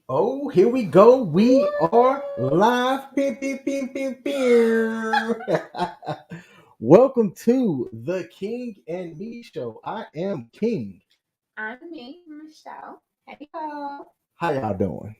Oh, here we go. We are live. Pew, pew, pew, pew, pew. Welcome to the King and Me show. I am King. I'm me, Michelle. Hey y'all. How y'all doing?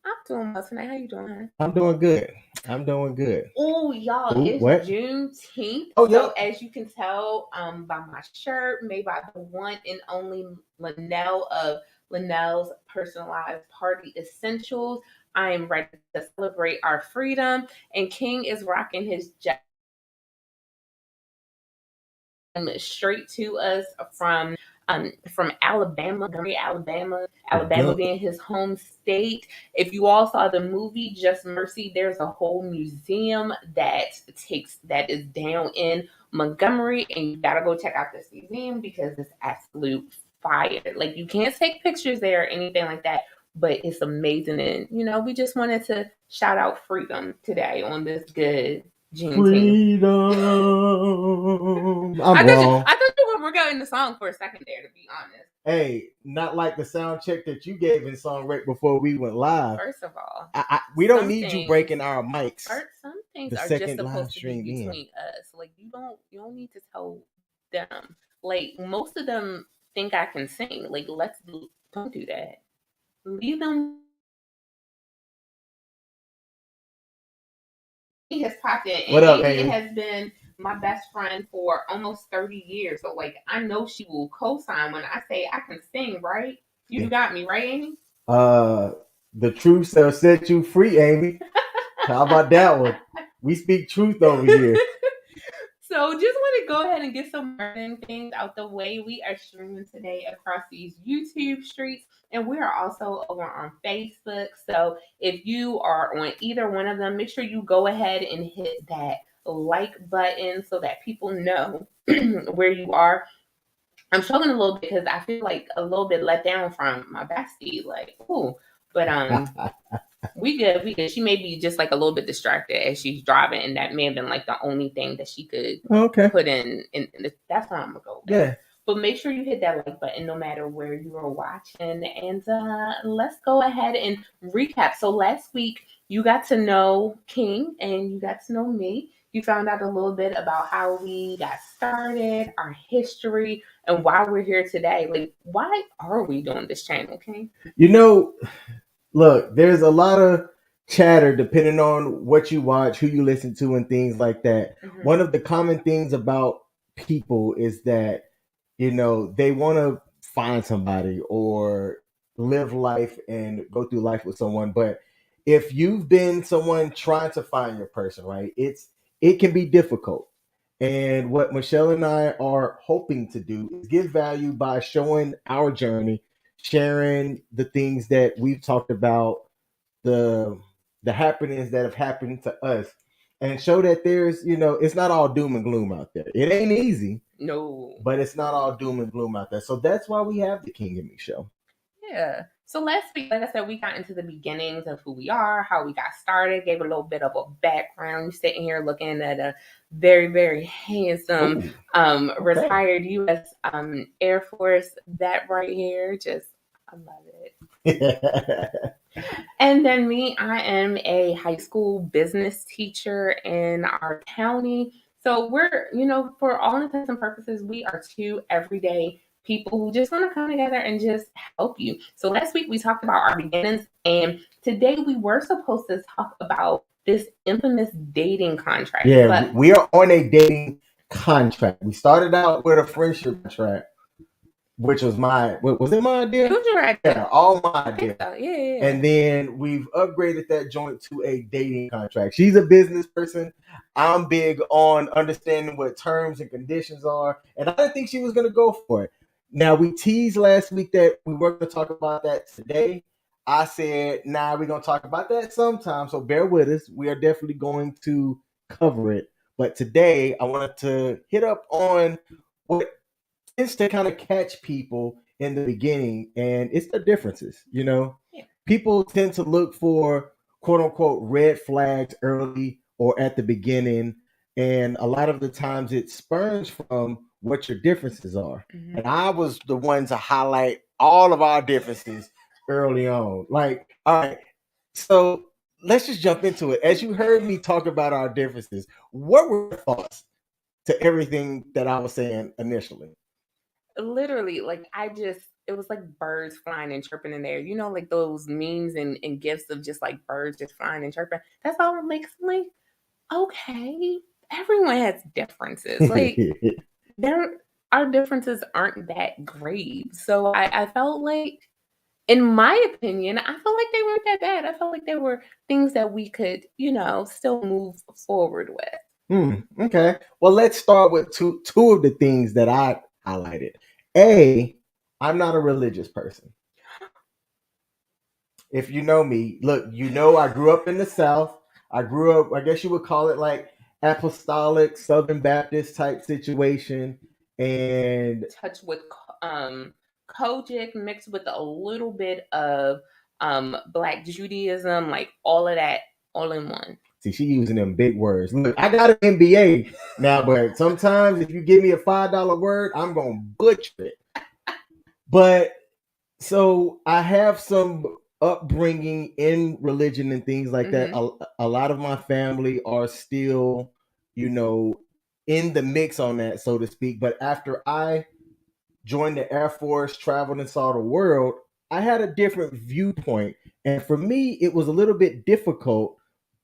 I'm doing well tonight. How you doing? I'm doing good. I'm doing good. Oh, y'all, Oh, it's what? Juneteenth. Oh, So yep. as you can tell, by my shirt, made by the one and only Linnell of Linnell's Personalized Party Essentials. I am ready to celebrate our freedom. And King is rocking his jacket straight to us from Alabama, Montgomery, Alabama, Alabama Gun. being his home state. If you all saw the movie Just Mercy, there's a whole museum that is down in Montgomery, and you gotta go check out this museum because it's absolute fire. Like you can't take pictures there or anything like that, but it's amazing. And we just wanted to shout out freedom today on this good Juneteenth. Freedom. I'm I thought you, wrong. I thought you were working the song for a second there. To be honest, Hey, not like the sound check that you gave in song right before we went live. first of all, We don't some need you things, breaking our mics some things the are just second live supposed to be stream in. between us. Like you don't need to tell them. Like most of them think I can sing. Like don't do that. Leave them. He has popped in, What and up, Amy Amy? has been my best friend for almost 30 years. So like I know she will co-sign when I say I can sing. Right? You got me right, Amy. Uh, the truth shall set you free, Amy. How about that one? We speak truth over here. So just want to go ahead and get some marketing things out the way. We are streaming today across these YouTube streets, and we are also over on Facebook. So if you are on either one of them, make sure you go ahead and hit that like button so that people know where you are. I'm struggling a little bit because I feel like a little bit let down from my bestie. Like, ooh, but we good, we good. She may be just like a little bit distracted as she's driving, and that may have been like the only thing that she could Okay. put in that's where I'm gonna go with that. Yeah. But make sure you hit that like button no matter where you are watching. And let's go ahead and recap. So last week you got to know King and you got to know me. You found out a little bit about how we got started, our history, and why we're here today. Like, why are we doing this channel, King? You know, look, there's a lot of chatter depending on what you watch, who you listen to, and things like that. Mm-hmm. One of the common things about people is that, they want to find somebody or live life and go through life with someone. But if you've been someone trying to find your person, right, it can be difficult. And what Michelle and I are hoping to do is give value by showing our journey, sharing the things that we've talked about, the the happenings that have happened to us, and show that there's, it's not all doom and gloom out there. It ain't easy, No. but it's not all doom and gloom out there. So that's why we have the King and Me show. Yeah. So last week, like I said, we got into the beginnings of who we are, how we got started, gave a little bit of a background. You're sitting here looking at a very, very handsome Ooh, okay. retired U.S. Air Force vet right here. Just, I love it. And then me, I am a high school business teacher in our county. So we're, for all intents and purposes, we are two everyday people who just want to come together and just help you. So last week we talked about our beginnings, and today we were supposed to talk about this infamous dating contract. Yeah, But we are on a dating contract. We started out with a friendship contract, which was was it my idea? it was your idea. Yeah, all my I think idea. so. Yeah. And then we've upgraded that joint to a dating contract. She's a business person. I'm big on understanding what terms and conditions are. And I didn't think she was going to go for it. Now, we teased last week that we were going to talk about that today. I said, nah, we're going to talk about that sometime. So bear with us. We are definitely going to cover it. But today, I wanted to hit up on what tends to kind of catch people in the beginning, and it's the differences. Yeah. People tend to look for quote unquote red flags early or at the beginning, and a lot of the times it spurns from what your differences are. Mm-hmm. And I was the one to highlight all of our differences early on. Like, all right, so let's just jump into it. As you heard me talk about our differences, what were your thoughts to everything that I was saying initially? Literally, like it was like birds flying and chirping in there. You know, like those memes and gifs of just like birds just flying and chirping. That's all it makes me like, okay, everyone has differences. Like there our differences aren't that great. So I felt like, in my opinion, I felt like they weren't that bad. I felt like there were things that we could, still move forward with. Okay. Well, let's start with two of the things that I highlighted. A, I'm not a religious person. If you know me, look, I grew up in the South. I grew up, I guess you would call it like apostolic Southern Baptist type situation. And Touch with Kojic mixed with a little bit of Black Judaism, like all of that all in one. see, she using them big words. Look, I got an MBA now, but sometimes if you give me a $5 word, I'm gonna butcher it. But so I have some upbringing in religion and things like that. A lot of my family are still, you know, in the mix on that, so to speak. But after I joined the Air Force, traveled and saw the world, I had a different viewpoint. And for me, it was a little bit difficult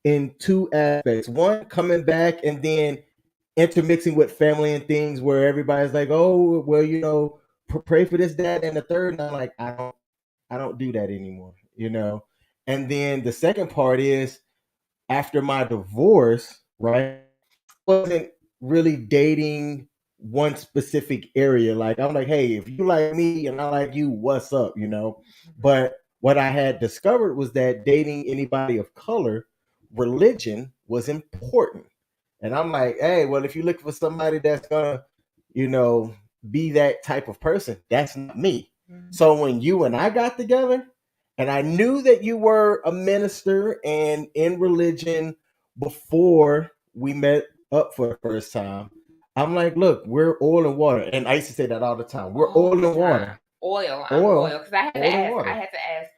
in two aspects. One, coming back and then intermixing with family and things where everybody's like, oh, well, pray for this, that, and the third. And I'm like, I don't do that anymore. And then the second part is after my divorce, right? Wasn't really dating one specific area. Like I'm like, hey, if you like me and I like you, what's up? But what I had discovered was that dating anybody of color, religion was important. And I'm like, hey, well, if you look for somebody that's gonna, you know, be that type of person, that's not me. So when you and I got together, and I knew that you were a minister and in religion before we met up for the first time, I'm like, look, we're oil and water. And I used to say that all the time. We're All oil the and water. time. Oil. I'm Oil. oil. Because I had to Oil and ask. I water. had to ask.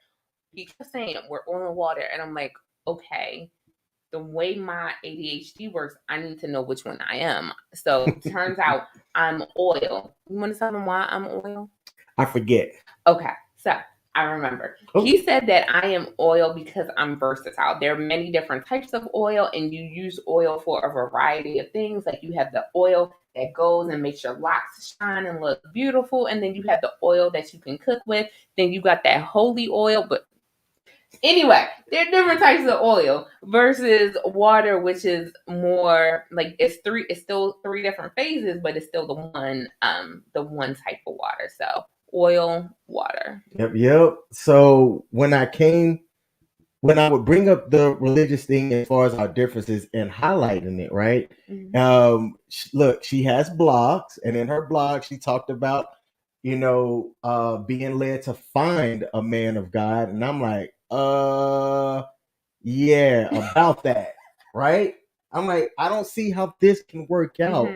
He kept saying we're oil and water. And I'm like, okay, the way my ADHD works, I need to know which one I am. So turns out I'm oil. You want to tell them why I'm oil? I forget. Okay, so I remember. Oh. He said that I am oil because I'm versatile. There are many different types of oil, and you use oil for a variety of things. Like you have the oil that goes and makes your locks shine and look beautiful, and then you have the oil that you can cook with. Then you got that holy oil, but anyway, there are different types of oil versus water, which is more like it's still three different phases, but it's still the one type of water. So oil, water. Yep. So when I would bring up the religious thing as far as our differences and highlighting it, right? Look, she has blogs, and in her blog, she talked about, being led to find a man of God. And I'm like, yeah, about that, right? I'm like, I don't see how this can work out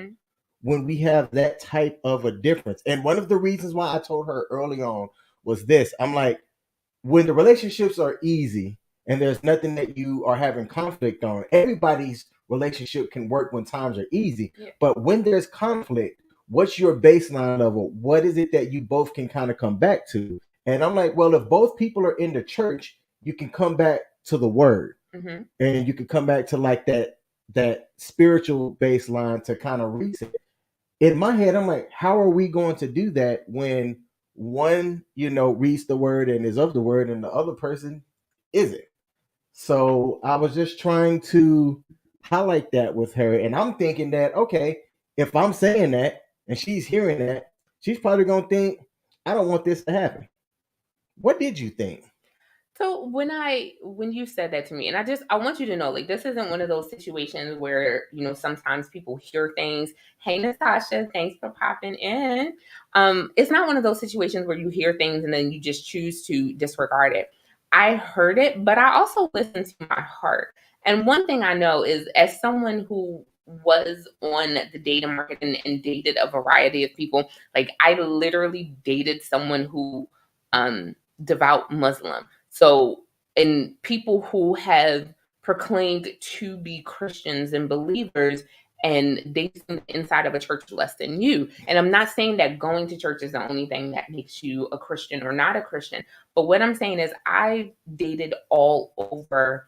when we have that type of a difference. And one of the reasons why I told her early on was this. I'm like, when the relationships are easy and there's nothing that you are having conflict on, everybody's relationship can work when times are easy. Yeah. But when there's conflict, what's your baseline level? What is it that you both can kind of come back to? And I'm like, well, if both people are in the church, you can come back to the word, and you can come back to like that spiritual baseline to kind of reset. In my head, I'm like, how are we going to do that when one, reads the word and is of the word and the other person isn't? So I was just trying to highlight that with her. And I'm thinking that, okay, if I'm saying that and she's hearing that, she's probably going to think, I don't want this to happen. What did you think? So when you said that to me, and I want you to know, like, this isn't one of those situations where, sometimes people hear things. Hey, Natasha, thanks for popping in. It's not one of those situations where you hear things and then you just choose to disregard it. I heard it, but I also listened to my heart. And one thing I know is, as someone who was on the dating market and dated a variety of people, like I literally dated someone who devout Muslim. So, and people who have proclaimed to be Christians and believers, and they see the inside of a church less than you. And I'm not saying that going to church is the only thing that makes you a Christian or not a Christian. But what I'm saying is I've dated all over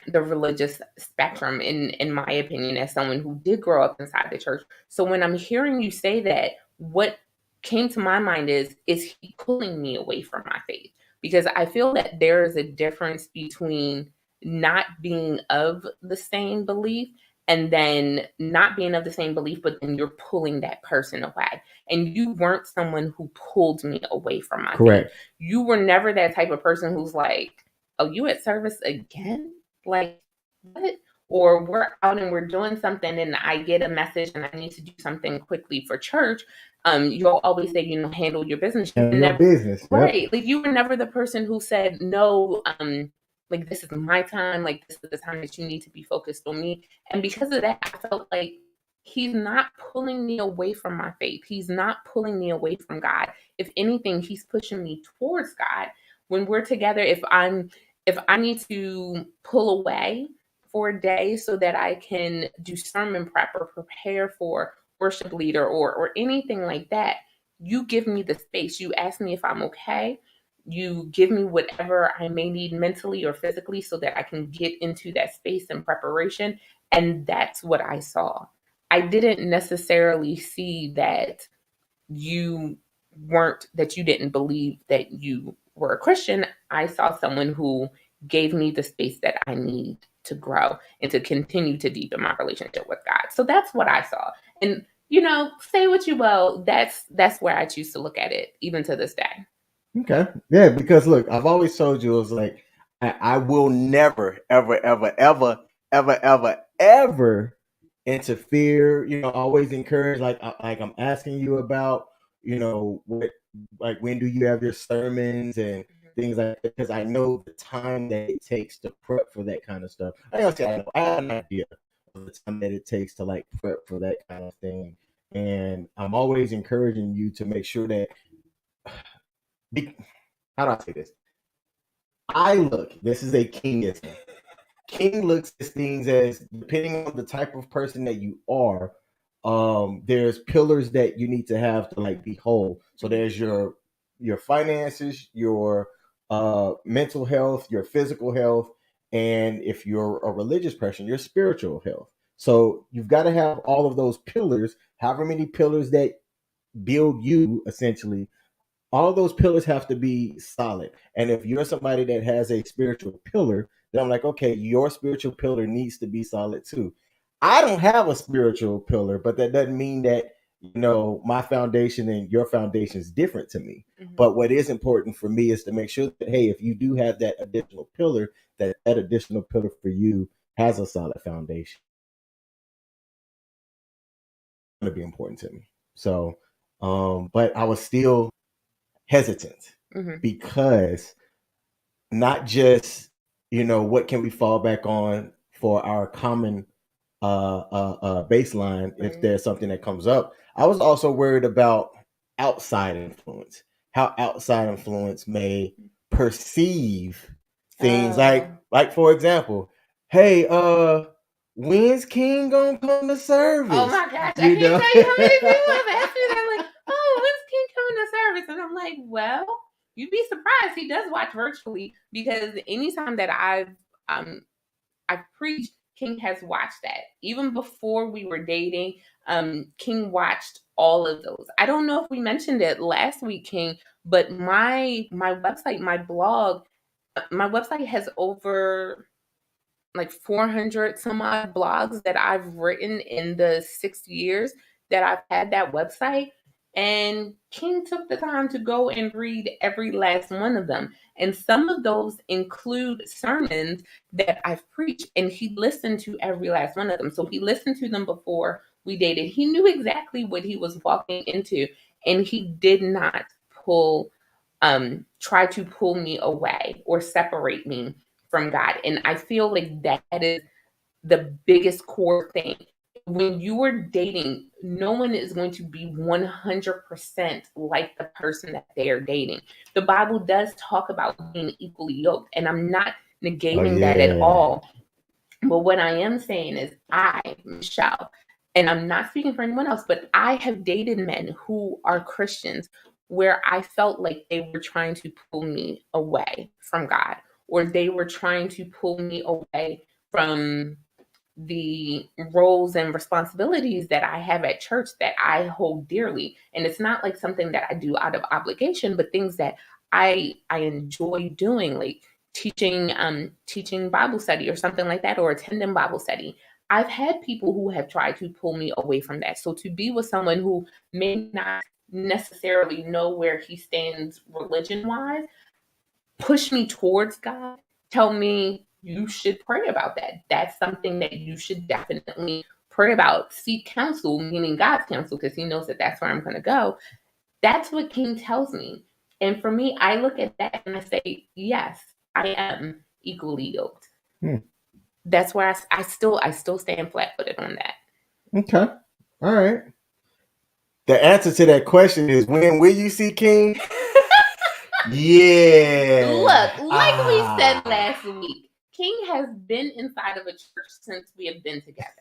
the religious spectrum, in my opinion, as someone who did grow up inside the church. So when I'm hearing you say that, what came to my mind is he pulling me away from my faith? Because I feel that there is a difference between not being of the same belief and then not being of the same belief, but then you're pulling that person away. And you weren't someone who pulled me away from my faith. Correct. You were never that type of person who's like, oh, you at service again? Like, what? Or we're out and we're doing something and I get a message and I need to do something quickly for church. You'll always say, handle your business. You Handle your never, business. Yep. right. Like, you were never the person who said, no, like, this is my time. Like, this is the time that you need to be focused on me. And because of that, I felt like he's not pulling me away from my faith. He's not pulling me away from God. If anything, he's pushing me towards God. When we're together, if I need to pull away for a day so that I can do sermon prep or prepare for worship leader or anything like that, you give me the space. You ask me if I'm okay. You give me whatever I may need mentally or physically so that I can get into that space and preparation. And that's what I saw. I didn't necessarily see that you that you didn't believe that you were a Christian. I saw someone who gave me the space that I need to grow and to continue to deepen my relationship with God. So that's what I saw. And say what you will, that's where I choose to look at it, even to this day. Okay. Yeah, because look, I've always told you, it was like, I will never, ever, ever, ever, ever, ever, ever interfere. Always encourage. Like I'm asking you about, what, like, when do you have your sermons and things like that? Because I know the time that it takes to prep for that kind of stuff. I don't say I know. I have an idea of the time that it takes to like prep for that kind of thing, and I'm always encouraging you to make sure that. How do I say this? This is a kingism. King looks at things as, depending on the type of person that you are, there's pillars that you need to have to like be whole. So there's your finances, your mental health, your physical health, and if you're a religious person, your spiritual health. So you've got to have all of those pillars, however many pillars that build you essentially. All those pillars have to be solid. And if you're somebody that has a spiritual pillar, then I'm like, okay, your spiritual pillar needs to be solid too. I don't have a spiritual pillar, but that doesn't mean that, my foundation and your foundation is different to me. Mm-hmm. But what is important for me is to make sure that, hey, if you do have that additional pillar, that additional pillar for you has a solid foundation. It's going to be important to me. So, but I was still hesitant, because not just, what can we fall back on for our common baseline, if there's something that comes up. I was also worried about outside influence, how outside influence may perceive things, like for example, hey, when's King gonna come to service? Oh my gosh, I can't tell you how many people have asked me that, like, oh, when's King coming to service? And I'm like, well, you'd be surprised. He does watch virtually, because anytime that I've preached, King has watched that. Even before we were dating, King watched all of those. I don't know if we mentioned it last week, King, but my website, my blog, my website has over like 400 some odd blogs that I've written in the 6 years that I've had that website. And King took the time to go and read every last one of them. And some of those include sermons that I've preached, and he listened to every last one of them. So he listened to them before we dated. He knew exactly what he was walking into, and he did not try to pull me away or separate me from God. And I feel like that is the biggest core thing. when you are dating, no one is going to be 100% like the person that they are dating. The Bible does talk about being equally yoked, and I'm not negating that at all. But what I am saying is, Michelle, and I'm not speaking for anyone else, but I have dated men who are Christians where I felt like they were trying to pull me away from God, or they were trying to pull me away from the roles and responsibilities that I have at church that I hold dearly. And it's not like something that I do out of obligation, but things that I enjoy doing, like teaching Bible study or something like that, or attending Bible study. I've had people who have tried to pull me away from that. So to be with someone who may not necessarily know where he stands religion wise, push me towards God, tell me you should pray about that. That's something that you should definitely pray about. Seek counsel, meaning God's counsel, because he knows that that's where I'm going to go. That's what King tells me. And for me, I look at that and I say, yes, I am equally yoked. That's where I still stand flat footed on that. Okay. All right. The answer to that question is, when will you see King? Yeah. Look, like we said last week, King has been inside of a church since we have been together.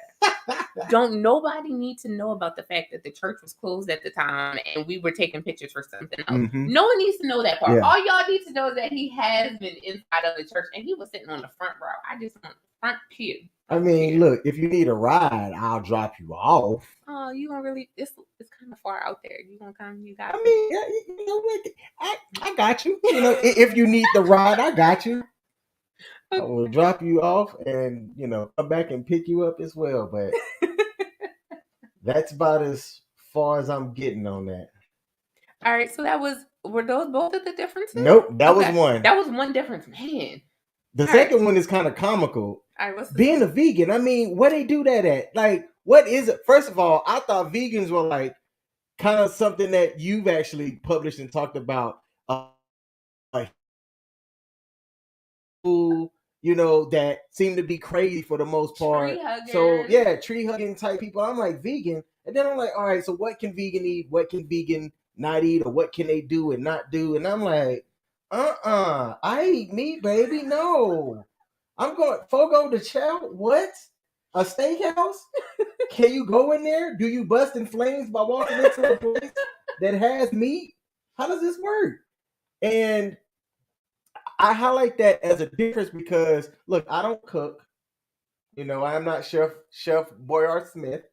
Don't nobody need to know about the fact that the church was closed at the time and we were taking pictures for something else. No one needs to know that part. All y'all need to know is that he has been inside of the church and he was sitting on the front row. I just want the front pew. I mean, look, if you need a ride, I'll drop you off. Oh, you gonna really? It's kind of far out there. You gonna come? You got? I mean, you know what? I got you. You know, if you need the ride, I got you. I will drop you off and, you know, come back and pick you up as well. But that's about as far as I'm getting on that. All right. So were those both of the differences? Nope, that was one. That was one difference, man. The second one is kind of comical. All right, being a vegan, I mean, where they do that at? Like, what is it? First of all, I thought vegans were like kind of something that you've actually published and talked about. Like, you know, that seem to be crazy for the most part. So yeah, tree hugging type people. I'm like, vegan, and then I'm like, all right, so what can vegan eat? What can vegan not eat? Or what can they do and not do? And I'm like, I eat meat, baby. No. I'm going Fogo de Chao. What? A steakhouse? Can you go in there? Do you bust in flames by walking into a place that has meat? How does this work? And I highlight that as a difference because, look, I don't cook. You know, I'm not Chef Boyard Smith.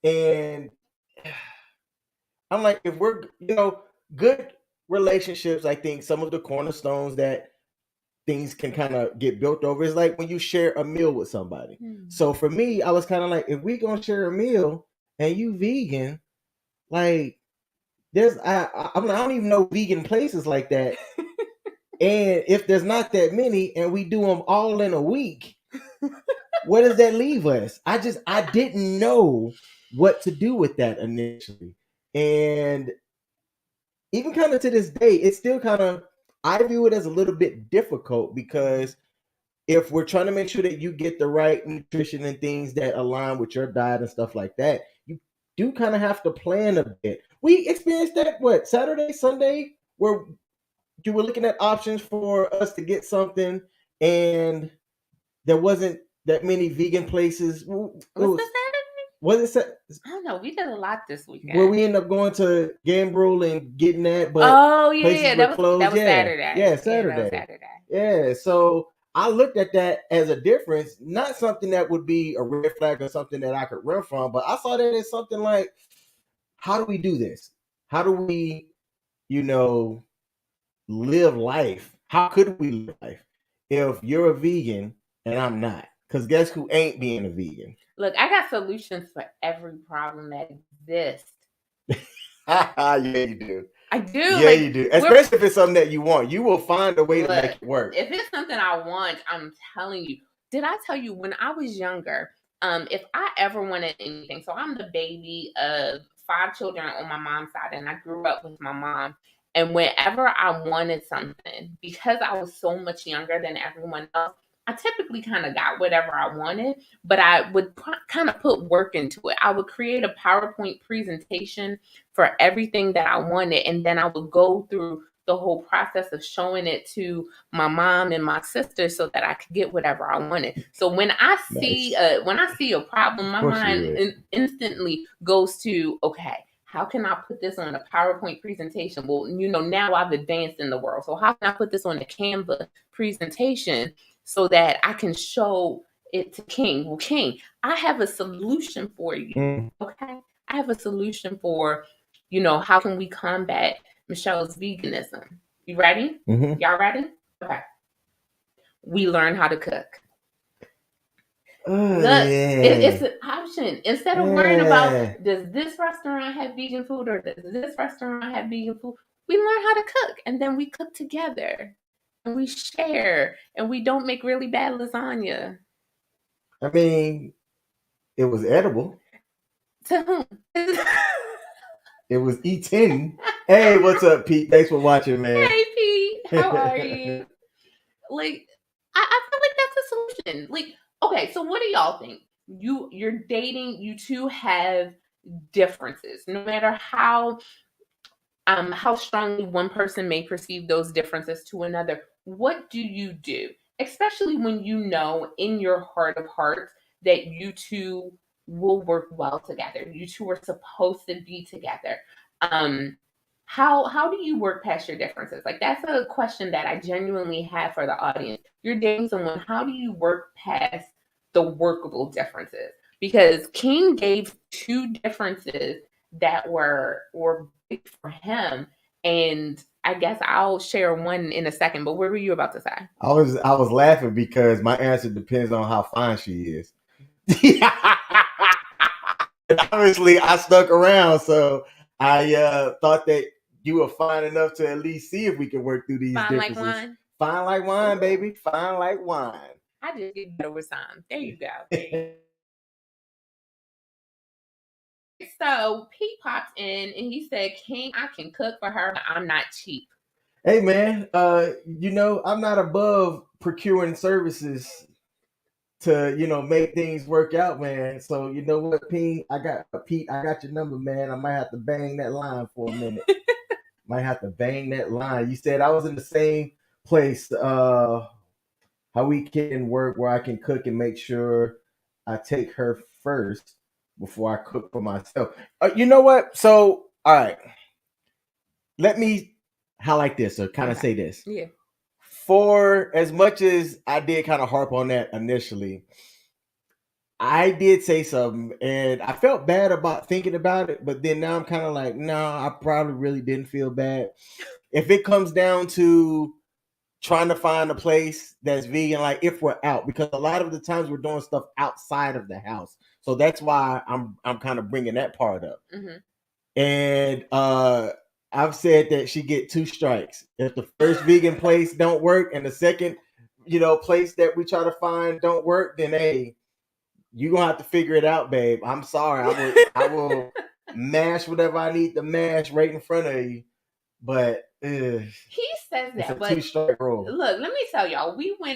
And I'm like, if we're, you know, good relationships, I think some of the cornerstones that things can kind of get built over is like when you share a meal with somebody. So for me, I was kind of like, if we gonna share a meal and you vegan, like I don't even know vegan places like that. And if there's not that many and we do them all in a week, where does that leave us? I didn't know what to do with that initially. And even kind of to this day, it's still kind of, I view it as a little bit difficult because if we're trying to make sure that you get the right nutrition and things that align with your diet and stuff like that, you do kind of have to plan a bit. We experienced that, Saturday, Sunday, where you were looking at options for us to get something and there wasn't that many vegan places. Was it? I don't know. We did a lot this weekend. Where we ended up going to Gambrel and getting that, but places were closed. That was Saturday. Yeah, Saturday. Yeah, so I looked at that as a difference, not something that would be a red flag or something that I could run from, but I saw that as something like, how do we do this? How do we, you know, live life? How could we live life if you're a vegan and I'm not? Because guess who ain't being a vegan? Look, I got solutions for every problem that exists. Yeah, you do. I do. Yeah, you do. Especially if it's something that you want. You will find a way to make it work. If it's something I want, I'm telling you. Did I tell you when I was younger, if I ever wanted anything, so I'm the baby of 5 children on my mom's side, and I grew up with my mom. And whenever I wanted something, because I was so much younger than everyone else, I typically kind of got whatever I wanted, but I would kind of put work into it. I would create a PowerPoint presentation for everything that I wanted, and then I would go through the whole process of showing it to my mom and my sister so that I could get whatever I wanted. So when I see a problem, my mind instantly goes to, okay, how can I put this on a PowerPoint presentation? Well, now I've advanced in the world. So how can I put this on a Canva presentation so that I can show it to King? Well, King, I have a solution for you. Okay. I have a solution for, how can we combat Michelle's veganism? You ready? Mm-hmm. Y'all ready? Okay. We learn how to cook. Look, it's an option. Instead of worrying about, does this restaurant have vegan food or does this restaurant have vegan food, we learn how to cook, and then we cook together and we share, and we don't make really bad lasagna. I mean, it was edible. To whom? It was eaten. Hey, what's up, Pete? Thanks for watching, man. Hey, Pete. How are you? Like, I feel like that's a solution. Like, okay, so what do y'all think? You're dating, you two have differences. No matter how strongly one person may perceive those differences to another, what do you do? Especially when you know in your heart of hearts that you two will work well together. You two are supposed to be together. How do you work past your differences? Like, that's a question that I genuinely have for the audience. You're dating someone, how do you work past the workable differences? Because King gave two differences that were big for him, and I guess I'll share one in a second. But what were you about to say? I was laughing because my answer depends on how fine she is. Obviously, I stuck around, so I thought that you were fine enough to at least see if we can work through these differences. Like wine? Fine like wine, baby. Fine like wine. I just get better with time. There you go. So Pete popped in and he said, King, I can cook for her, but I'm not cheap. Hey man, I'm not above procuring services to, make things work out, man. So you know what, Pete, I got your number, man. I might have to bang that line for a minute. Might have to bang that line. You said I was in the same place, how we can work where I can cook and make sure I take her first before I cook for myself. You know what? So, all right. Let me highlight this or kind of say this. Yeah. For as much as I did kind of harp on that initially, I did say something and I felt bad about thinking about it, but then now I'm kind of like, no, I probably really didn't feel bad. If it comes down to trying to find a place that's vegan, like if we're out, because a lot of the times we're doing stuff outside of the house. So that's why I'm kind of bringing that part up. Mm-hmm. And I've said that she get 2 strikes. If the first vegan place don't work and the second, place that we try to find don't work, then hey, you gonna have to figure it out, babe. I'm sorry. I will mash whatever I need to mash right in front of you. But he says that, but 2-strike rule. Look, let me tell y'all, we were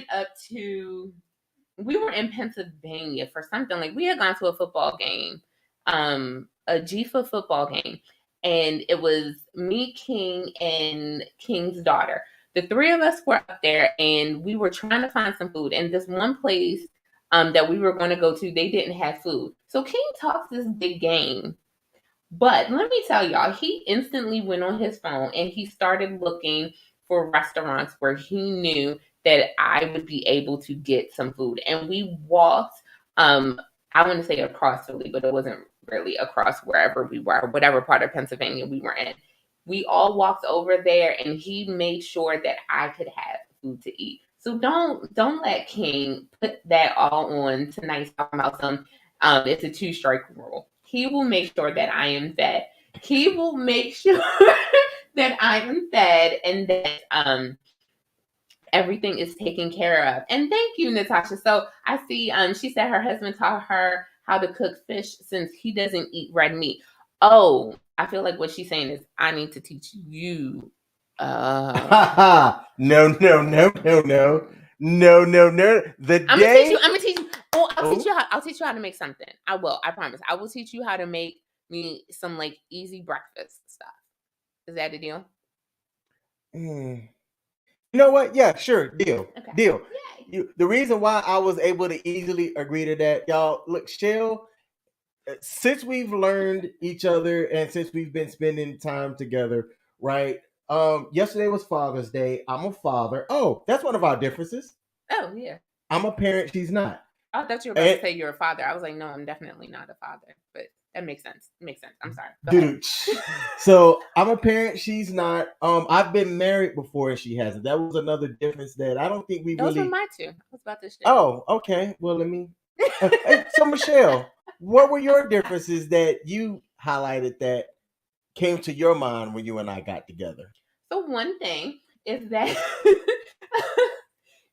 in Pennsylvania for something. Like, we had gone to a football game, a GFA football game, and it was me, King, and King's daughter. The 3 of us were up there, and we were trying to find some food. And this one place that we were going to go to, they didn't have food. So King talks this big game. But let me tell y'all, he instantly went on his phone and he started looking for restaurants where he knew that I would be able to get some food. And we walked, I want to say across Philly, but it wasn't really across wherever we were, whatever part of Pennsylvania we were in. We all walked over there and he made sure that I could have food to eat. So don't let King put that all on tonight's talking about some, it's a 2-strike rule. He will make sure that I am fed. He will make sure that I am fed and that everything is taken care of. And thank you, Natasha. So I see she said her husband taught her how to cook fish since he doesn't eat red meat. Oh, I feel like what she's saying is I need to teach you. No. No, no, no. The I'm gonna teach you. day. I'm gonna teach you. Oh, I'll teach Oh. you how. I'll teach you how to make something. I will. I promise. I will teach you how to make me some like easy breakfast stuff. Is that a deal? Mm. You know what? Yeah, sure. Deal. Okay. Deal. Yay. The reason why I was able to easily agree to that, y'all, look, Shell, since we've learned each other and since we've been spending time together, right? Yesterday was Father's Day. I'm a father. Oh, that's one of our differences. Oh yeah. I'm a parent, she's not. I thought you were about And to say you're a father. I was like, no, I'm definitely not a father. But that makes sense. It makes sense. I'm sorry. Go ahead. dude. So I'm a parent, she's not. I've been married before and she hasn't. That was another difference that I don't think we Those were really. my two. I was about to share. Oh, okay. Well, let me. Hey, so Michelle, what were your differences that you highlighted that came to your mind when you and I got together? So one thing is that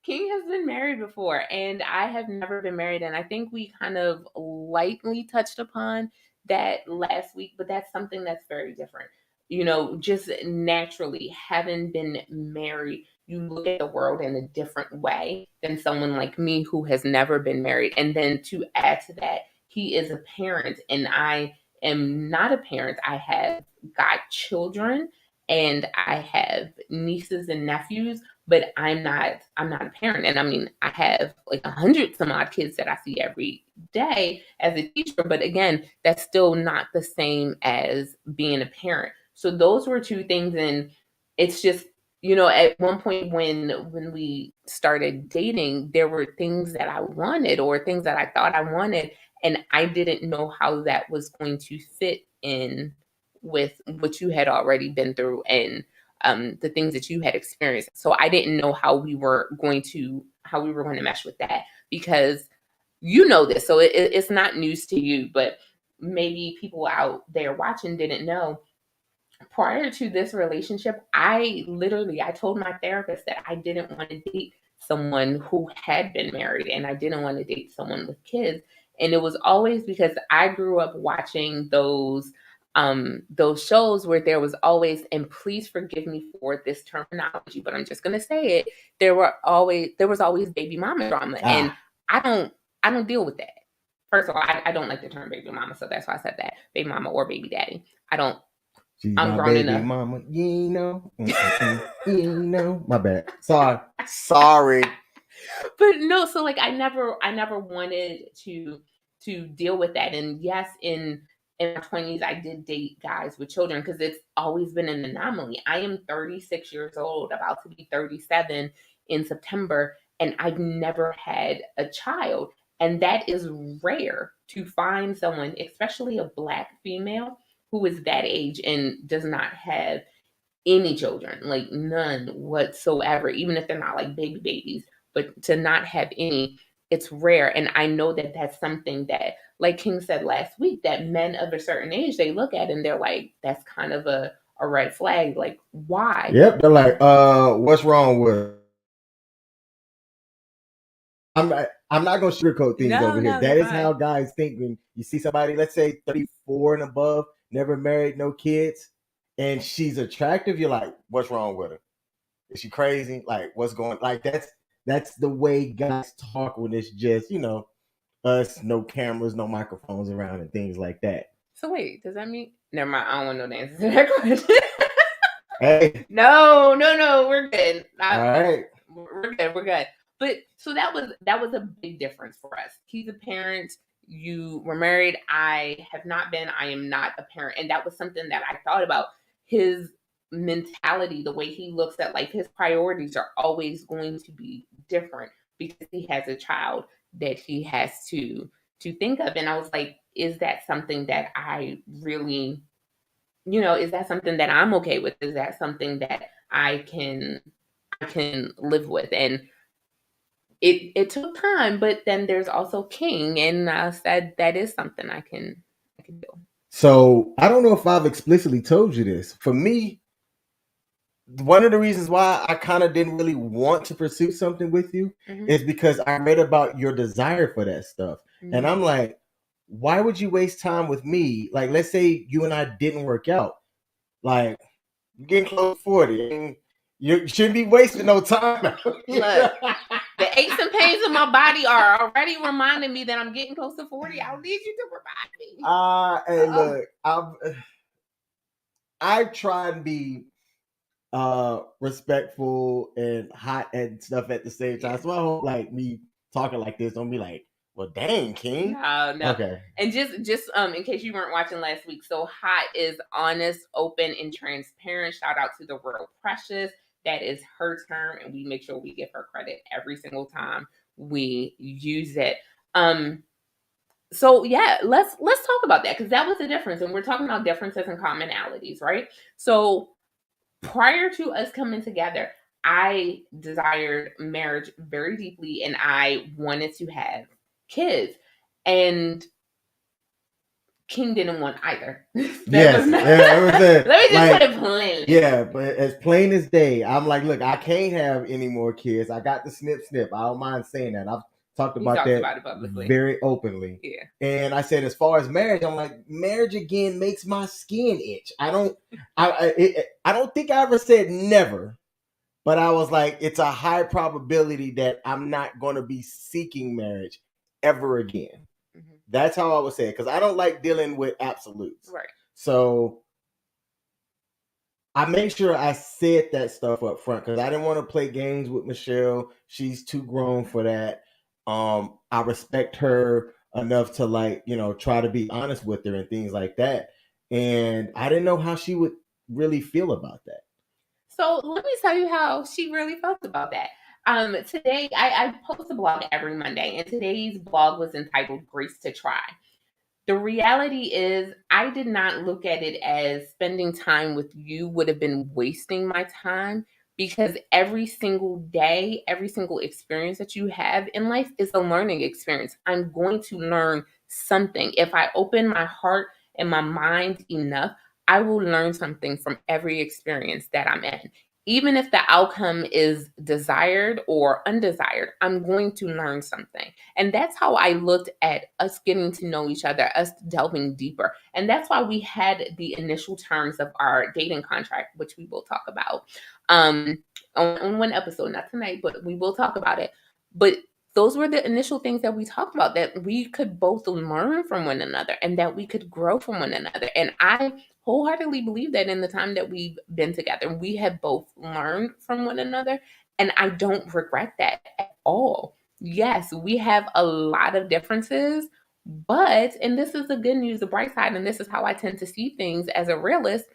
King has been married before, and I have never been married. And I think we kind of lightly touched upon that last week, but that's something that's very different. You know, just naturally having been married, you look at the world in a different way than someone like me who has never been married. And then to add to that, he is a parent, and I am not a parent. I have got children and I have nieces and nephews, but I'm not a parent. And I mean, I have like 100 some odd kids that I see every day as a teacher, but again, that's still not the same as being a parent. So those were two things. And it's just, at one point when we started dating, there were things that I wanted or things that I thought I wanted, and I didn't know how that was going to fit in with what you had already been through and the things that you had experienced. So I didn't know how we were going to mesh with that, because you know this, so it's not news to you, but maybe people out there watching didn't know. Prior to this relationship, I told my therapist that I didn't want to date someone who had been married, and I didn't want to date someone with kids. And it was always because I grew up watching those shows where there was always, and please forgive me for this terminology, but I'm just gonna say it, there was always baby mama drama. And I don't I don't deal with that. First of all, I don't like the term baby mama, so that's why I said that. Baby mama or baby daddy. I don't She's I'm my grown baby enough. mama. You know. You know. My bad. Sorry. Sorry. But no, so like I never wanted to deal with that. And yes, in my 20s I did date guys with children because it's always been an anomaly. I am 36 years old, about to be 37 in September, and I've never had a child. And that is rare to find someone, especially a black female, who is that age and does not have any children, like none whatsoever, even if they're not like baby babies, but to not have any, it's rare. And I know that that's something that, like King said last week, that men of a certain age, they look at and they're like, that's kind of a red flag. Like, why? Yep. They're like, what's wrong with her? I'm not gonna sugarcoat things No, over here. no, you're That is how fine. guys think when you see somebody, let's say 34 and above, never married, no kids, and she's attractive. You're like, what's wrong with her? Is she crazy? Like, what's going? Like, that's the way guys talk when it's just us, no cameras, no microphones around, and things like that. So wait, does that mean? Never mind. I don't want to know the answer to that question. Hey, No, no, no. We're good. all right. We're good. We're good. But so that was a big difference for us. He's a parent. You were married. I have not been. I am not a parent, and that was something that I thought about. His mentality, the way he looks at life, his priorities are always going to be different because he has a child that he has to think of. And I was like, is that something that I really, is that something that I'm okay with? Is that something that I can live with? And it took time, but then there's also King, and I said that is something I can do. So I don't know if I've explicitly told you this. For me, one of the reasons why I kind of didn't really want to pursue something with you Mhm. is because I read about your desire for that stuff. And I'm Mm. like, why would you waste time with me? Like, let's say you and I didn't work out. Like, you're getting close to 40. And You shouldn't be wasting no time. Look, the aches and pains in my body are already reminding me that I'm getting close to 40. I'll need you to remind me. Hey, look, I try and be respectful and hot and stuff at the same time. Yeah. So I hope like me talking like this don't be like, well, dang, King. No. Okay. And just in case you weren't watching last week, so hot is honest, open, and transparent. Shout out to the World Precious. That is her term, and we make sure we give her credit every single time we use it. So yeah, let's talk about that, because that was the difference, and we're talking about differences and commonalities, right? So prior to us coming together, I desired marriage very deeply, and I wanted to have kids, and King didn't want either. Yes, Let me just like, put it plainly. Yeah, but as plain as day, I'm like, look, I can't have any more kids. I got the snip. I don't mind saying that. I've talked about He talks that about it publicly. very openly. Yeah. And I said, as far as marriage, I'm like, marriage again makes my skin itch. I don't think I ever said never, but I was like, it's a high probability that I'm not going to be seeking marriage ever again. Mm-hmm. That's how I would say it, because I don't like dealing with absolutes. Right. So I make sure I said that stuff up front, because I didn't want to play games with Michelle. She's too grown for that. I respect her enough to, like, try to be honest with her and things like that. And I didn't know how she would really feel about that. So let me tell you how she really felt about that. Today I post a blog every Monday, and today's blog was entitled Grace to Try. The reality is, I did not look at it as spending time with you would have been wasting my time, because every single day, every single experience that you have in life is a learning experience. I'm going to learn something. If I open my heart and my mind enough, I will learn something from every experience that I'm in. Even if the outcome is desired or undesired, I'm going to learn something. And that's how I looked at us getting to know each other, us delving deeper. And that's why we had the initial terms of our dating contract, which we will talk about on one episode, not tonight, but we will talk about it. But those were the initial things that we talked about, that we could both learn from one another and that we could grow from one another. And I wholeheartedly believe that in the time that we've been together, we have both learned from one another. And I don't regret that at all. Yes, we have a lot of differences, but, and this is the good news, the bright side, and this is how I tend to see things as a realist,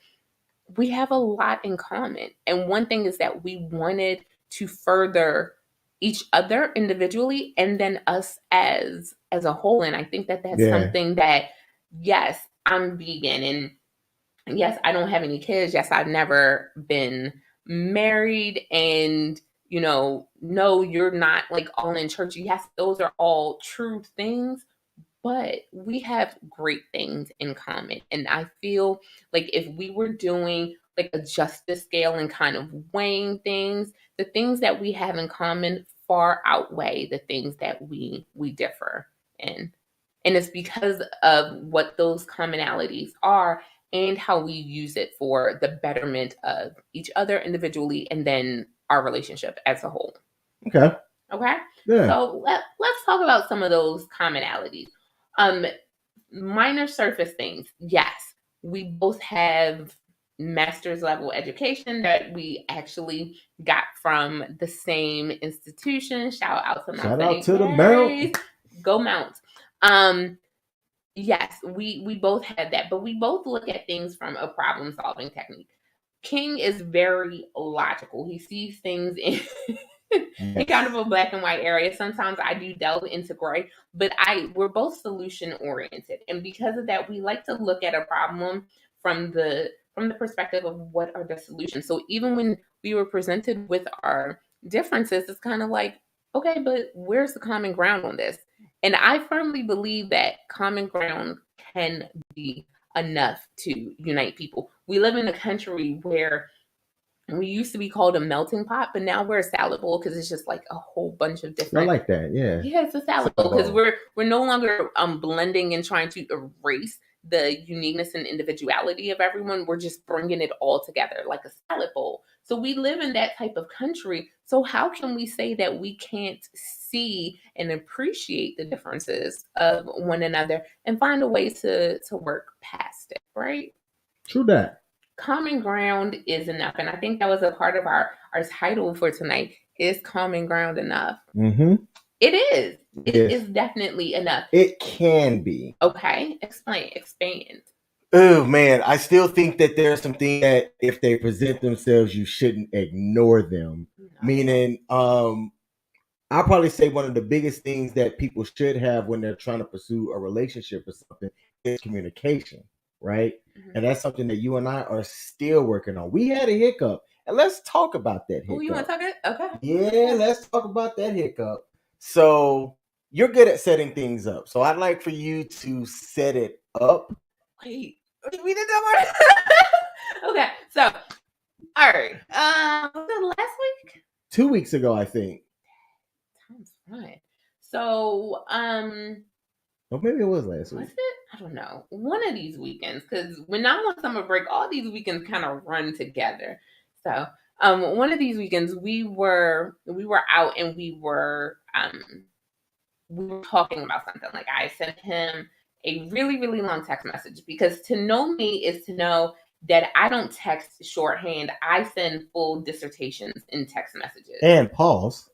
we have a lot in common. And one thing is that we wanted to further each other individually, and then us as a whole. And I think that that's something that, yes, I'm vegan, and yes, I don't have any kids. Yes, I've never been married, and no, you're not like all in church. Yes, those are all true things, but we have great things in common. And I feel like if we were doing like a justice scale and kind of weighing things, the things that we have in common far outweigh the things that we differ in. And it's because of what those commonalities are and how we use it for the betterment of each other individually and then our relationship as a whole. Okay. Yeah. So let's talk about some of those commonalities. Minor surface things. Yes, we both have master's level education that we actually got from the same institution. Shout out to the Mount. Go Mount. Yes, we both had that, but we both look at things from a problem solving technique. King is very logical. He sees things in kind of a black and white area. Sometimes I do delve into gray, but we're both solution oriented. And because of that, we like to look at a problem from the perspective of what are the solutions. So even when we were presented with our differences, it's kind of like, okay, but where's the common ground on this? And I firmly believe that common ground can be enough to unite people. We live in a country where we used to be called a melting pot, but now we're a salad bowl because it's just like a whole bunch of different. I like that. Yeah. Yeah, it's a salad bowl because we're no longer blending and trying to erase the uniqueness and individuality of everyone. We're just bringing it all together like a salad bowl. So we live in that type of country. So how can we say that we can't see and appreciate the differences of one another and find a way to work past it, right? True that. Common ground is enough. And I think that was a part of our title for tonight. Is common ground enough? Mm-hmm. It is. It Yes. is definitely enough. It can be. Okay. Expand. Oh man, I still think that there are some things that if they present themselves, you shouldn't ignore them. No. Meaning, I'll probably say one of the biggest things that people should have when they're trying to pursue a relationship or something is communication, right? Mhm. And that's something that you and I are still working on. We had a hiccup, and let's talk about that hiccup. Oh, you want to talk it? Okay. Yeah, let's talk about that hiccup. So you're good at setting things up. So I'd like for you to set it up. Wait, we did that one. Okay, so all right. Was it last week? 2 weeks ago, I think. Time's flying. So, Or maybe it was last week. was it? I don't know. One of these weekends, because when I'm on summer break, all these weekends kind of run together. So, one of these weekends we were out and we were talking about something. Like I sent him a really, really long text message because to know me is to know that I don't text shorthand. I send full dissertations in text messages. And pause.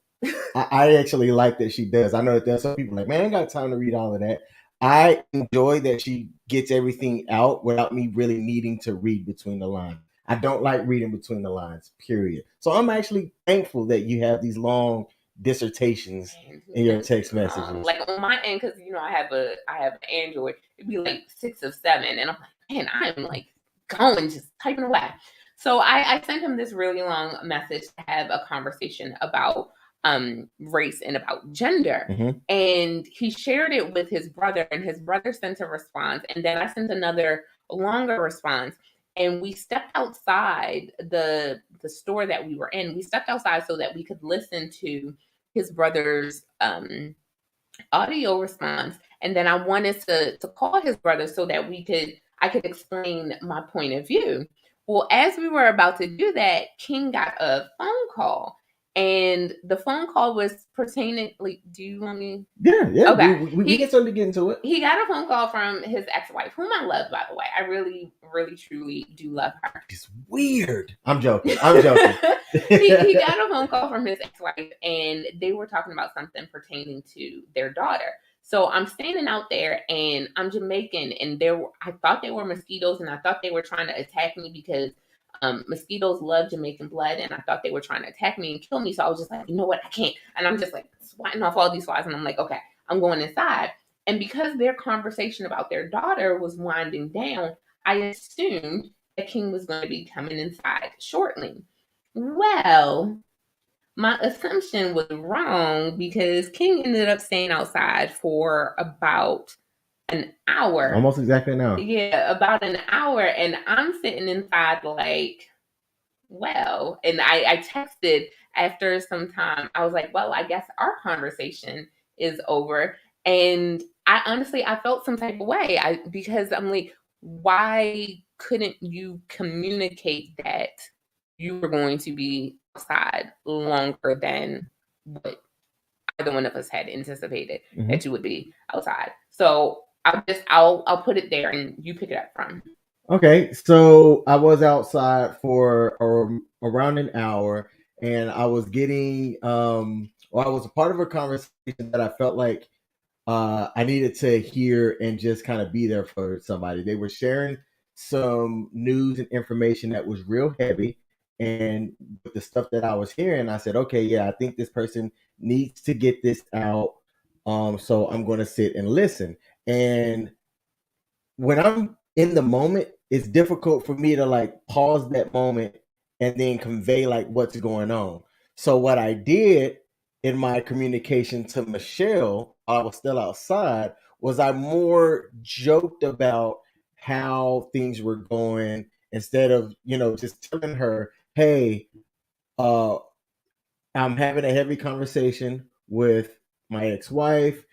I actually like that she does. I know that there's some people like, man, I ain't got time to read all of that. I enjoy that she gets everything out without me really needing to read between the lines. I don't like reading between the lines, period. So I'm actually thankful that you have these long dissertations in your text messages. Like on my end, because I have an Android, it'd be like 6 or 7, and I'm like, man, I'm like going just typing away. So I sent him this really long message to have a conversation about race and about gender. Mhm. And he shared it with his brother, and his brother sent a response, and then I sent another longer response. And we stepped outside the store that we were in. We stepped outside so that we could listen to his brother's audio response. And then I wanted to call his brother so that I could explain my point of view. Well, as we were about to do that, King got a phone call. And the phone call was pertaining. Like, do you want me? Yeah. Okay. We get something to get into it. He got a phone call from his ex-wife, whom I love, by the way. I really, really, truly do love her. It's weird. I'm joking. He got a phone call from his ex-wife, and they were talking about something pertaining to their daughter. So I'm standing out there, and I'm Jamaican, and I thought they were mosquitoes, and I thought they were trying to attack me because mosquitoes love Jamaican blood, and I thought they were trying to attack me and kill me. So I was just like, you know what, I can't. And I'm just like swatting off all these flies, and I'm like, okay, I'm going inside. And because their conversation about their daughter was winding down, I assumed that King was going to be coming inside shortly. Well, my assumption was wrong because King ended up staying outside for about an hour. Almost exactly an hour. Yeah, about an hour. And I'm sitting inside like, well, and I texted after some time. I was like, well, I guess our conversation is over. And I felt some type of way because I'm like, why couldn't you communicate that you were going to be outside longer than what either one of us had anticipated that you would be outside? So I'll put it there and you pick it up from. Okay, so I was outside for around an hour, and I was getting I was a part of a conversation that I felt like I needed to hear and just kind of be there for somebody. They were sharing some news and information that was real heavy, and with the stuff that I was hearing, I said, okay, yeah, I think this person needs to get this out. So I'm going to sit and listen. And when I'm in the moment, it's difficult for me to like pause that moment and then convey like what's going on. So what I did in my communication to Michelle, I was still outside, was I more joked about how things were going instead of, just telling her, hey, I'm having a heavy conversation with my ex-wife.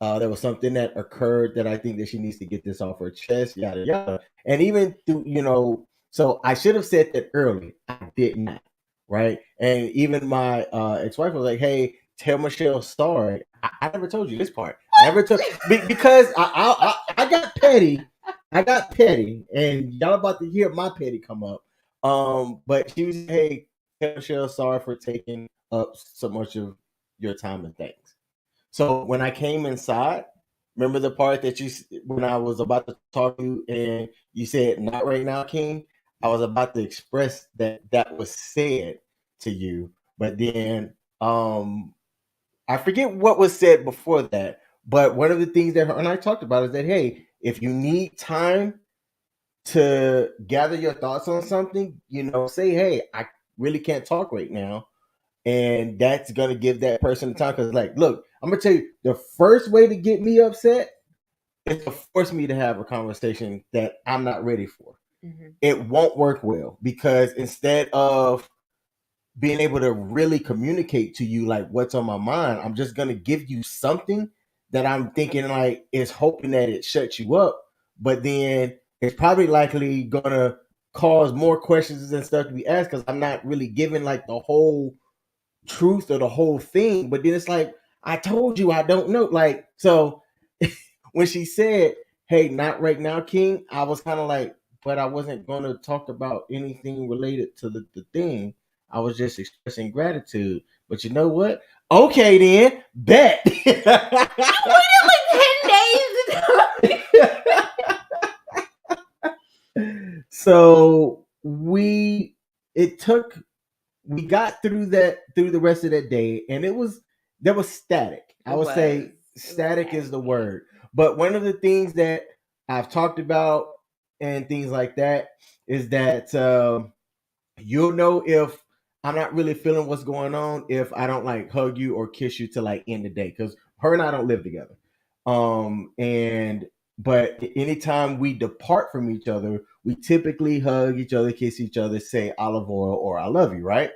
There was something that occurred that I think that she needs to get this off her chest, yada yada. And even through, so I should have said that early. I did not, right? And even my ex-wife was like, "Hey, tell Michelle sorry." I never told you this part. I never told because I got petty. I got petty, and y'all about to hear my petty come up. But she was, "Hey, tell Michelle sorry for taking up so much of your time and things." So when I came inside, remember the part that when I was about to talk to you and you said, "Not right now, King." I was about to express that was said to you, but then I forget what was said before that. But one of the things that her and I talked about is that, hey, if you need time to gather your thoughts on something, say, "Hey, I really can't talk right now," and that's gonna give that person the time. Because, like, look, I'm gonna tell you, the first way to get me upset is to force me to have a conversation that I'm not ready for. Mm-hmm. It won't work well because instead of being able to really communicate to you like what's on my mind, I'm just gonna give you something that I'm thinking like is hoping that it shuts you up, but then it's probably likely gonna cause more questions and stuff to be asked because I'm not really giving like the whole truth of the whole thing. But then it's like, I told you I don't know. Like, so when she said, "Hey, not right now, King," I was kind of like, but I wasn't going to talk about anything related to the thing. I was just expressing gratitude. But you know what? Okay, then, bet. You waited like 10 days to So it took we got through the rest of that day, and there was static. I would say static is the word. But one of the things that I've talked about and things like that is that you'll know if I'm not really feeling what's going on if I don't like hug you or kiss you to like end the day, because her and I don't live together. And but anytime we depart from each other, we typically hug each other, kiss each other, say olive oil or "I love you," right?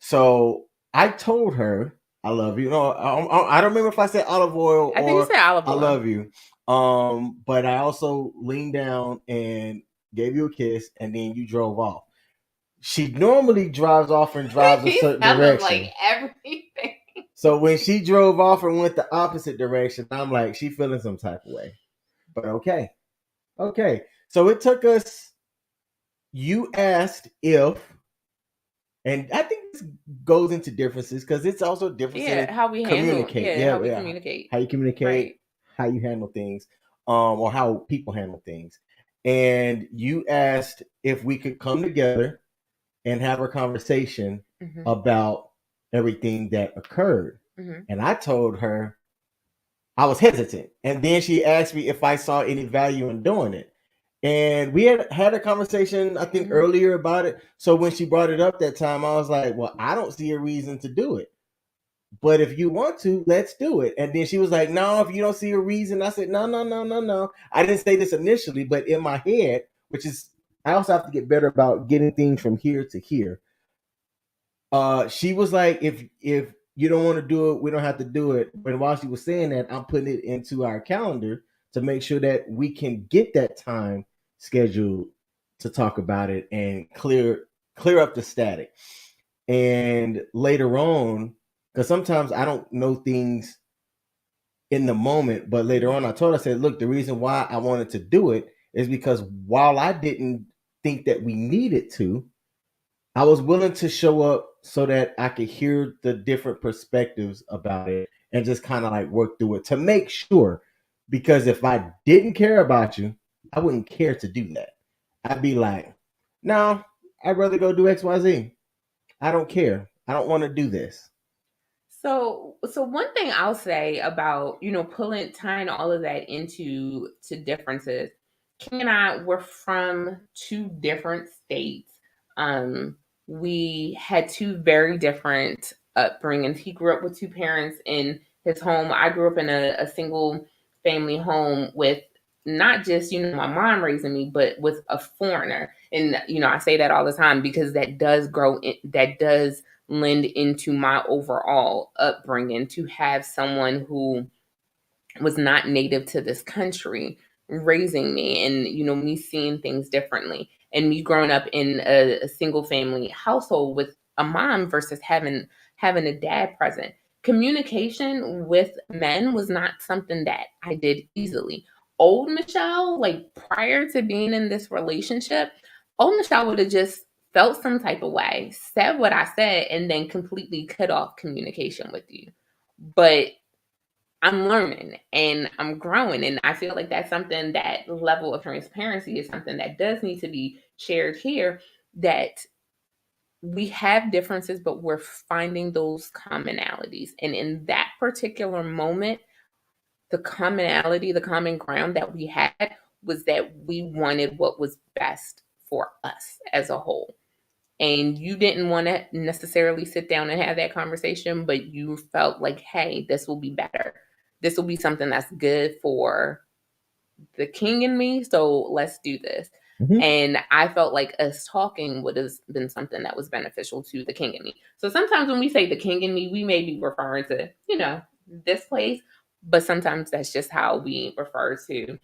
So I told her "I love you." No, I don't remember if I said olive oil I think you or said olive "I oil." love you." But I also leaned down and gave you a kiss, and then you drove off. She normally drives off and drives a certain direction. Like everything. So when she drove off and went the opposite direction, I'm like, she feeling some type of way. But okay. So it took us. You asked if, and I think this goes into differences because it's also difference in how we communicate. handle, how we communicate. How you communicate, right. How you handle things, or how people handle things. And you asked if we could come together and have a conversation about everything that occurred. And I told her I was hesitant. And then she asked me if I saw any value in doing it. And we had a conversation, I think, earlier about it. So when she brought it up that time, I was like, well, I don't see a reason to do it. But if you want to, let's do it. And then she was like, no, if you don't see a reason. I said, no, no, no, no, no. I didn't say this initially, but in my head, which is, I also have to get better about getting things from here to here. She was like, if you don't want to do it, we don't have to do it. But while she was saying that, I'm putting it into our calendar to make sure that we can get that time scheduled to talk about it and clear up the static. And later on, because sometimes I don't know things in the moment, but later on I told her, I said, look, the reason why I wanted to do it is because while I didn't think that we needed to, I was willing to show up so that I could hear the different perspectives about it and just kind of like work through it to make sure. Because if I didn't care about you, I wouldn't care to do that. I'd be like, no, I'd rather go do XYZ. I don't care. I don't want to do this. So one thing I'll say about, tying all of that into differences, King and I were from two different states. We had two very different upbringings. He grew up with two parents in his home. I grew up in a single family home with not just, my mom raising me, but with a foreigner. And, I say that all the time because that does lend into my overall upbringing, to have someone who was not native to this country raising me, and me seeing things differently, and me growing up in a single family household with a mom versus having a dad present. Communication with men was not something that I did easily. Old Michelle, like prior to being in this relationship, old Michelle would have just felt some type of way, said what I said, and then completely cut off communication with you. But I'm learning and I'm growing. And I feel like that's something, that level of transparency is something that does need to be shared here, that we have differences, but we're finding those commonalities. And in that particular moment, the commonality, the common ground that we had was that we wanted what was best for us as a whole. And you didn't want to necessarily sit down and have that conversation, but you felt like, hey, this will be better. This will be something that's good for the king and me. So let's do this. Mm-hmm. And I felt like us talking would have been something that was beneficial to the king and me. So sometimes when we say the king and me, we may be referring to, this place, but sometimes that's just how we refer to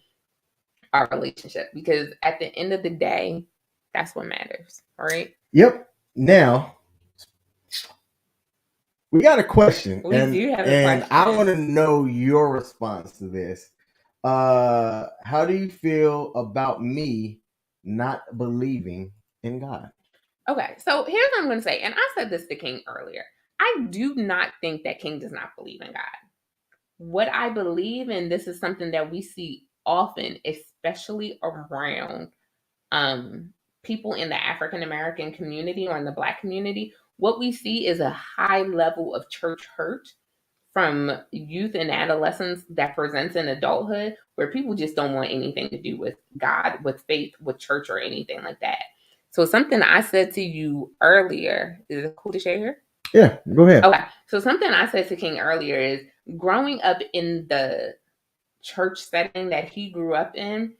our relationship, because at the end of the day, that's what matters. All right. Yep. Now we got a question, We do have a and I question. want to know your response to this. How do you feel about me not believing in God? Okay, so here's what I'm going to say, and I said this to King earlier. I do not think that King does not believe in God. What I believe, and this is something that we see often, especially around people in the African American community or in the Black community, what we see is a high level of church hurt from youth and adolescence that presents in adulthood, where people just don't want anything to do with God, with faith, with church, or anything like that. So something I said to you earlier, is it cool to share here? Yeah, go ahead. Okay. So something I said to King earlier is, growing up in the church setting that he grew up in,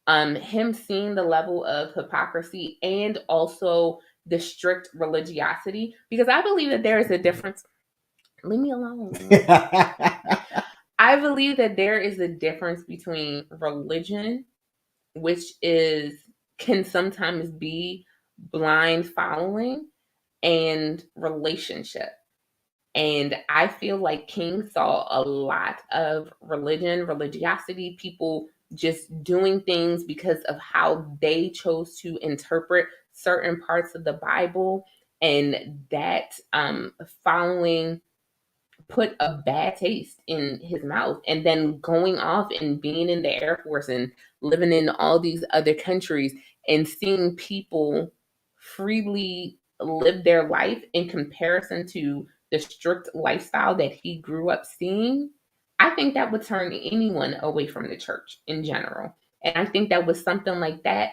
him seeing the level of hypocrisy and also the strict religiosity, because I believe that there is a difference. Leave me alone. I believe that there is a difference between religion, which can sometimes be blind following, and relationship. And I feel like King saw a lot of religiosity, people just doing things because of how they chose to interpret certain parts of the Bible, and that following put a bad taste in his mouth. And then going off and being in the Air Force and living in all these other countries and seeing people freely live their life in comparison to the strict lifestyle that he grew up seeing, I think that would turn anyone away from the church in general. And I think that with something like that,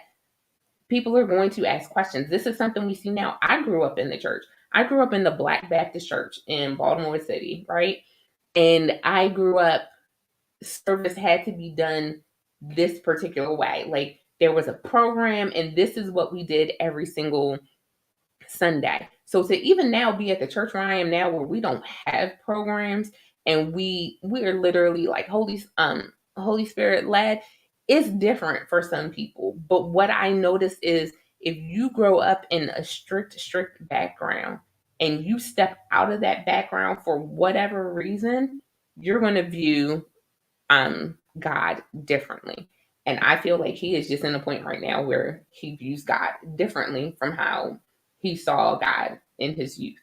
people are going to ask questions. This is something we see now. I grew up in the church. I grew up in the Black Baptist Church in Baltimore City, right? And I grew up, service had to be done this particular way. Like, there was a program, and this is what we did every single Sunday. So to even now be at the church where I am now, where we don't have programs, and we are literally like Holy Spirit led, it's different for some people. But what I notice is, if you grow up in a strict background and you step out of that background for whatever reason, you're going to view God differently. And I feel like he is just in a point right now where he views God differently from how he saw God in his youth.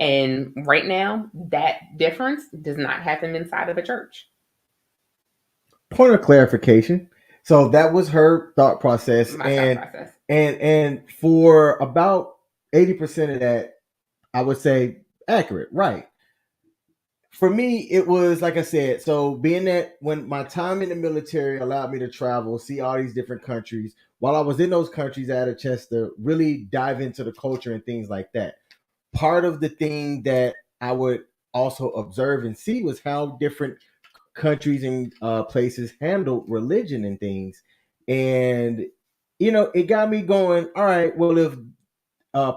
And right now, that difference does not have him inside of a church. Point of clarification. So that was her thought process, My thought process. and for about 80% of that, I would say accurate, right? For me, it was like I said. So being that when my time in the military allowed me to travel, see all these different countries. While I was in those countries, I had a chance to really dive into the culture and things like that. Part of the thing that I would also observe and see was how different countries and places handle religion and things. And, it got me going, all right, well, if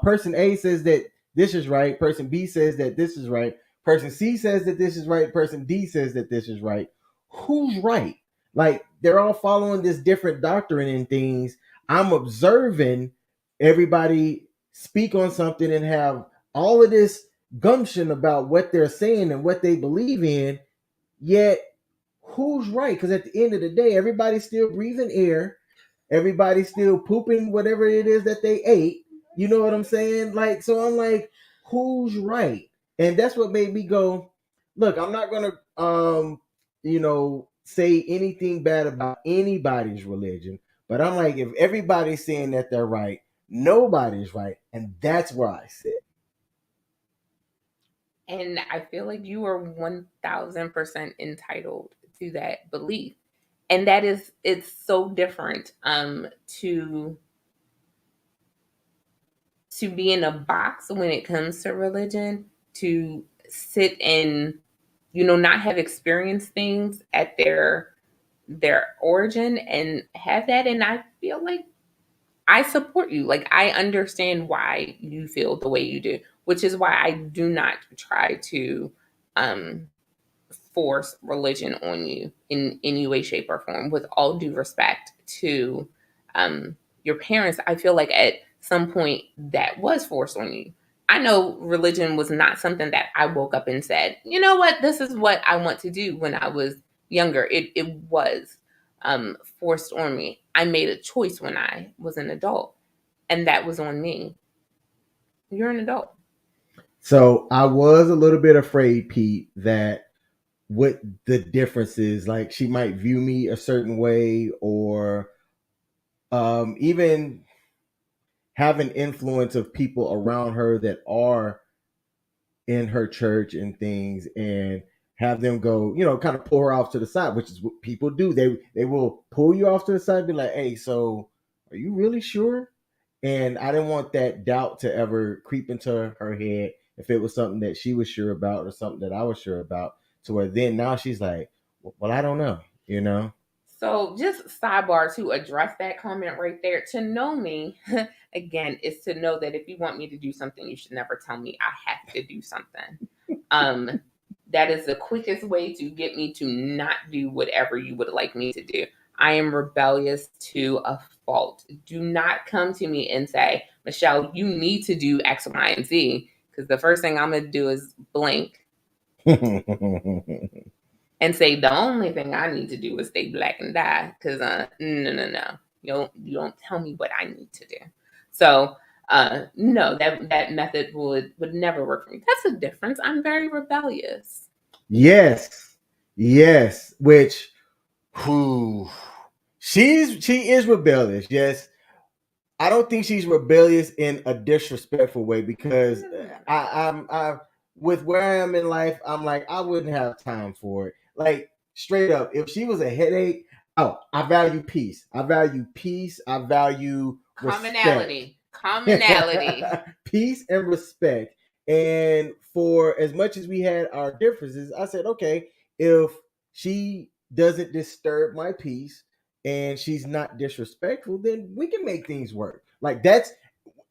person A says that this is right, person B says that this is right, person C says that this is right, person D says that this is right, who's right? Like they're all following this different doctrine and things. I'm observing everybody speak on something and have all of this gumption about what they're saying and what they believe in, yet who's right? Because at the end of the day, everybody's still breathing air, everybody's still pooping whatever it is that they ate. You know what I'm saying? Like, so I'm like, who's right? And that's what made me go, look, I'm not gonna say anything bad about anybody's religion, but I'm like, if everybody's saying that they're right, nobody's right. And that's where I sit. And I feel like you are 1000% entitled to that belief. And that is, it's so different to be in a box when it comes to religion, to sit and, not have experienced things at their origin and have that. And I feel like I support you. Like, I understand why you feel the way you do, which is why I do not try to um force religion on you in any way, shape, or form. With all due respect to your parents, I feel like at some point that was forced on you. I know religion was not something that I woke up and said, you know what, this is what I want to do when I was younger. It was forced on me. I made a choice when I was an adult, and that was on me. You're an adult. So I was a little bit afraid, Pete, that what the difference is, like she might view me a certain way, or even have an influence of people around her that are in her church and things, and have them go, kind of pull her off to the side, which is what people do. They will pull you off to the side and be like, hey, so are you really sure? And I didn't want that doubt to ever creep into her head if it was something that she was sure about or something that I was sure about, to where then now she's like, well, I don't know. So, just sidebar to address that comment right there. To know me, again, is to know that if you want me to do something, you should never tell me I have to do something. Um, that is the quickest way to get me to not do whatever you would like me to do. I am rebellious to a fault. Do not come to me and say, Michelle, you need to do X, Y, and Z, because the first thing I'm going to do is blink and say the only thing I need to do is stay black and die. Because no, you don't tell me what I need to do. So no, that method would never work for me. That's the difference. I'm very rebellious. Yes, yes. Which, who, she is rebellious. Yes, I don't think she's rebellious in a disrespectful way, because I with where I am in life, I'm like, I wouldn't have time for it. Like, straight up, if she was a headache, oh, I value peace. I value peace. I value respect. Commonality. Peace and respect. And for as much as we had our differences, I said, okay, if she doesn't disturb my peace and she's not disrespectful, then we can make things work. Like, that's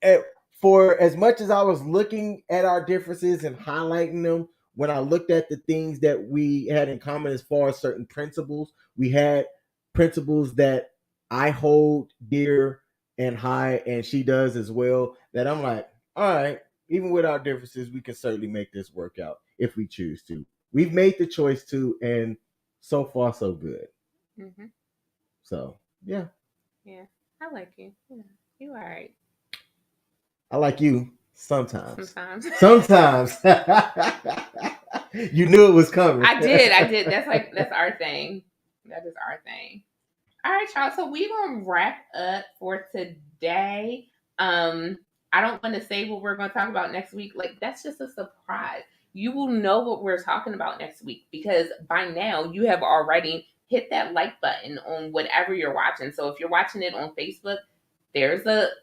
eh, for as much as I was looking at our differences and highlighting them. When I looked at the things that we had in common as far as certain principles, we had principles that I hold dear and high, and she does as well. That I'm like, all right, even with our differences, we can certainly make this work out if we choose to. We've made the choice to, and so far so good. Mm-hmm. So yeah, Yeah, I like you. Yeah, you all right. I like you sometimes. Sometimes. Sometimes. You knew it was coming. I did. That's our thing. That is our thing. All right, y'all. So we gonna wrap up for today. Um, I don't want to say what we're gonna talk about next week. Like, that's just a surprise. You will know what we're talking about next week, because by now you have already hit that like button on whatever you're watching. So if you're watching it on Facebook,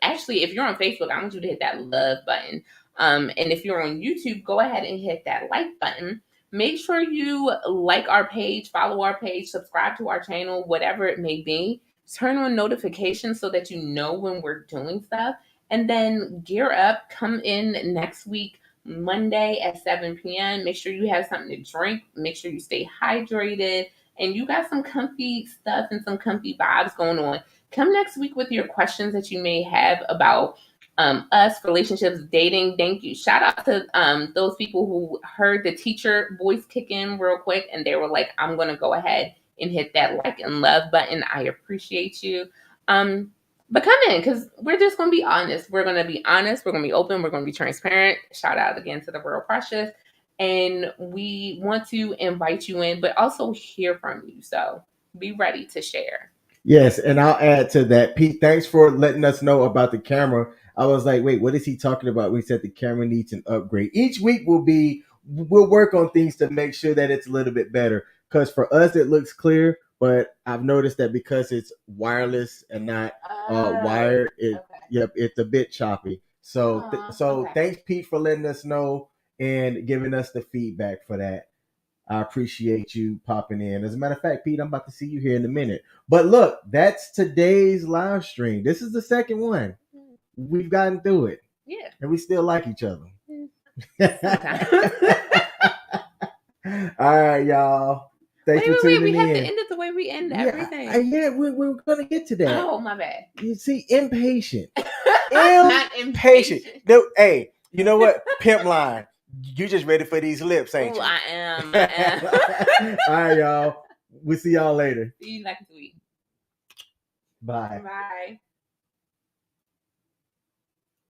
actually, if you're on Facebook, I want you to hit that love button. And if you're on YouTube, go ahead and hit that like button. Make sure you like our page, follow our page, subscribe to our channel, whatever it may be. Turn on notifications so that you know when we're doing stuff. And then gear up, come in next week, Monday at 7 p.m. Make sure you have something to drink. Make sure you stay hydrated. and you got some comfy stuff and some comfy vibes going on, come next week with your questions that you may have about us, relationships, dating. Thank you. Shout out to those people who heard the teacher voice kick in real quick and they were like, I'm going to go ahead and hit that like and love button. I appreciate you. But come in, because we're just going to be honest. We're going to be honest. We're going to be open. We're going to be transparent. Shout out again to the Real Precious. And we want to invite you in, but also hear from you. So be ready to share. Yes, and I'll add to that. Pete, thanks for letting us know about the camera. I was like, wait, what is he talking about? We said the camera needs an upgrade. Each week we'll work on things to make sure that it's a little bit better. Because for us it looks clear, but I've noticed that because it's wireless and not wired, yep, it's a bit choppy. So thanks Pete for letting us know and giving us the feedback for that. I appreciate you popping in. As a matter of fact, Pete, I'm about to see you here in a minute. But look, that's today's live stream. This is the second one. We've gotten through it. Yeah. And we still like each other. All right, y'all. Thanks for tuning in. We have to end it the way we end everything. We're going to get to that. Oh, my bad. You see, impatient. Not impatient. No, hey, you know what? Pimp line. You just ready for these lips, ain't you? I am. All right, y'all. We'll see y'all later. See you next week. Bye. Bye.